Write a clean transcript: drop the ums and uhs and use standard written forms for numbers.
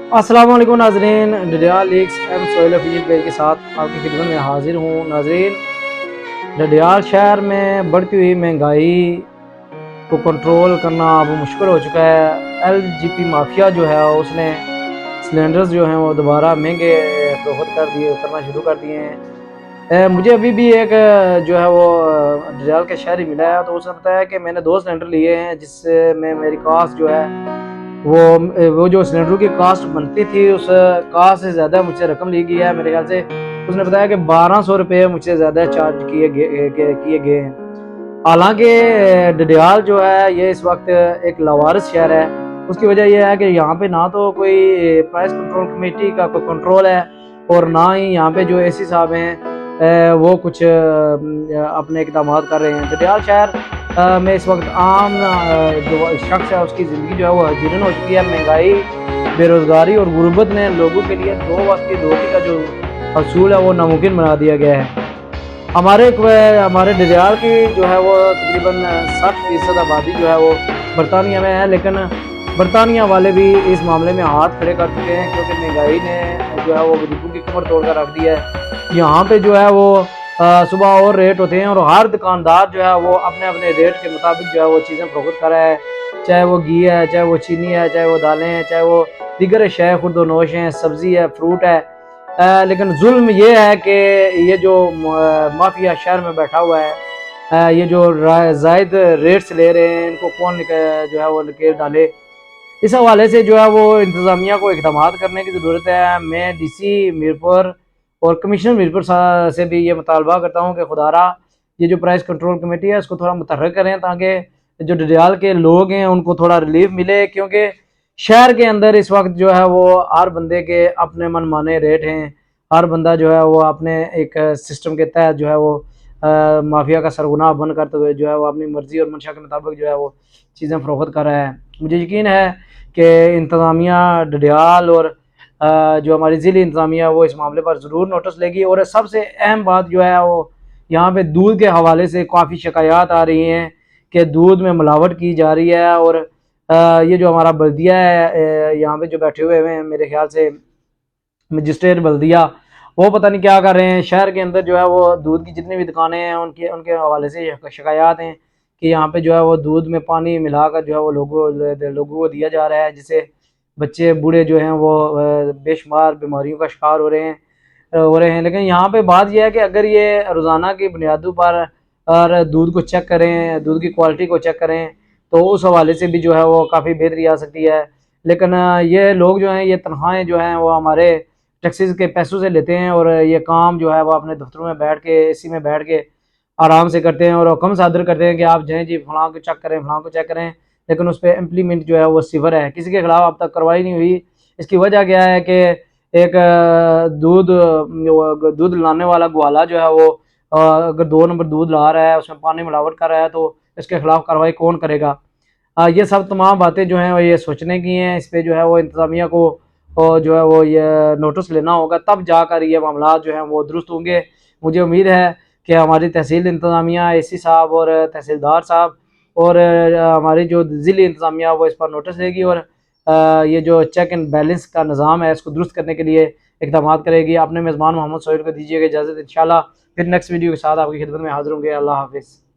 अस्सलाम वालेकुम नाजरीन, Dadyal leagues M Sohail Afeel page के साथ आपकी खिदमत में हाजिर हूँ। नाजरीन, डडियाल शहर में बढ़ती हुई महंगाई को कंट्रोल करना अब मुश्किल हो चुका है। एलजीपी माफिया जो है उसने सिलेंडर्स जो हैं वो दोबारा महंगे फरोख्त करना शुरू कर दिए हैं। मुझे अभी भी एक जो है वो डडियाल का शहर ही मिला है, तो उसने बताया कि मैंने 2 सिलेंडर लिए हैं जिससे मेरी कास्ट जो है वो जो सिलेंडर की कास्ट बनती थी उस कास्ट से ज़्यादा मुझसे रकम ली गई है। मेरे ख्याल से उसने बताया कि 1200 रुपये मुझसे ज़्यादा चार्ज किए गए हैं। हालांकि डडियाल जो है ये इस वक्त एक लावारिस शहर है। उसकी वजह यह है कि यहाँ पे ना तो कोई प्राइस कंट्रोल कमेटी का कोई कंट्रोल है और ना ही यहाँ पे जो एसी साहब हैं वो कुछ अपने इकदाम कर रहे हैं। डडियाल शहर में इस वक्त आम जो शख्स है उसकी ज़िंदगी जो है वो हजीरन हो चुकी है। महंगाई, बेरोज़गारी और गुर्बत ने लोगों के लिए 2 वक्त की रोटी का जो हसूल है वो नामुमकिन बना दिया गया है। हमारे डडियाल की जो है वो तकरीबन 60% आबादी जो है वो बरतानिया में है, लेकिन बरतानिया वाले भी इस मामले में हाथ खड़े कर चुके हैं क्योंकि महंगाई ने जो है वो गरीबों की कमर तोड़ कर रख दी है। यहाँ पे जो है वो सुबह और रेट होते हैं और हर दुकानदार जो है वो अपने अपने रेट के मुताबिक जो है वो चीज़ें फरोख्त कर रहा है। चाहे वो घी है, चाहे वो चीनी है, चाहे वो दालें हैं, चाहे वो दीगर शय खुर्दोनोश हैं, सब्ज़ी है, फ्रूट है। लेकिन जुल्म ये है कि ये जो माफिया शहर में बैठा हुआ है, ये जो जायद रेट्स ले रहे हैं इनको कौन जो है वो नकेल डाले। इस हवाले से जो है वो इंतज़ामिया को इकदाम करने की ज़रूरत है। मैं डीसी मीरपुर और कमिश्नर मीरपुर से भी ये मुतालबा करता हूँ कि खुदारा ये जो प्राइस कंट्रोल कमेटी है इसको थोड़ा मुतहर्रिक करें ताकि जो डडियाल के लोग हैं उनको थोड़ा रिलीफ मिले, क्योंकि शहर के अंदर इस वक्त जो है वो हर बंदे के अपने मन माने रेट हैं। हर बंदा जो है वो अपने एक सिस्टम के तहत जो है वो माफिया का सरगुनाह बन करते हुए जो है वो अपनी मर्जी और मंशा के मुताबिक जो है वो चीज़ें फरोख्त कर रहा है। मुझे यकीन है कि इंतज़ामिया डडियाल और जो हमारी ज़िली इंतज़ामिया वो इस मामले पर ज़रूर नोटिस लेगी। और सबसे अहम बात जो है वो यहाँ पे दूध के हवाले से काफ़ी शिकायत आ रही हैं कि दूध में मिलावट की जा रही है। और ये जो हमारा बल्दिया है यहाँ पे जो बैठे हुए हैं मेरे ख्याल से मजिस्ट्रेट बल्दिया, वो पता नहीं क्या कर रहे हैं। शहर के अंदर जो है वो दूध की जितनी भी दुकानें हैं उनके उनके हवाले से शिकायत हैं कि यहाँ पे जो है वो दूध में पानी मिलाकर जो है वो लोगों को दिया जा रहा है, जिससे बच्चे बूढ़े जो हैं वो बेशुमार बीमारियों का शिकार हो रहे हैं। लेकिन यहाँ पे बात यह है कि अगर ये रोज़ाना की बुनियादों पर और दूध को चेक करें, दूध की क्वालिटी को चेक करें, तो उस हवाले से भी जो है वो काफ़ी बेहतरी आ सकती है। लेकिन ये लोग जो हैं ये तनख्वाहें जो हैं वो हमारे टैक्सीज के पैसों से लेते हैं और ये काम जो है वो अपने दफ्तरों में बैठ के एसी में बैठ के आराम से करते हैं और हुक्म सादर करते हैं कि आप जाएँ जी फलां को चेक करें, फलां को चेक करें। लेकिन उस पर इम्प्लीमेंट जो है वो सिफर है, किसी के खिलाफ अब तक कार्रवाई नहीं हुई। इसकी वजह क्या है कि एक दूध लाने वाला ग्वाला जो है वो अगर 2 नंबर दूध ला रहा है, उसमें पानी मिलावट कर रहा है, तो इसके खिलाफ कार्रवाई कौन करेगा। ये सब तमाम बातें जो हैं वो ये सोचने की हैं। इस पे जो है वो इंतज़ामिया को जो है वो ये नोटिस लेना होगा, तब जाकर ये मामला जो हैं वो दुरुस्त होंगे। मुझे उम्मीद है कि हमारी तहसील इंतज़ामिया, एसी साहब और तहसीलदार साहब और हमारी जो ज़िली इंतज़ामिया वो इस पर नोटिस लेगी और ये जो चेक एंड बैलेंस का निज़ाम है इसको दुरुस्त करने के लिए इकदाम करेगी। अपने मेज़बान मोहम्मद सोहेल को दीजिएगा इजाज़त। इंशाल्लाह फिर नेक्स्ट वीडियो के साथ आपकी खिदमत में हाज़िर होंगे। अल्लाह हाफ़िज़।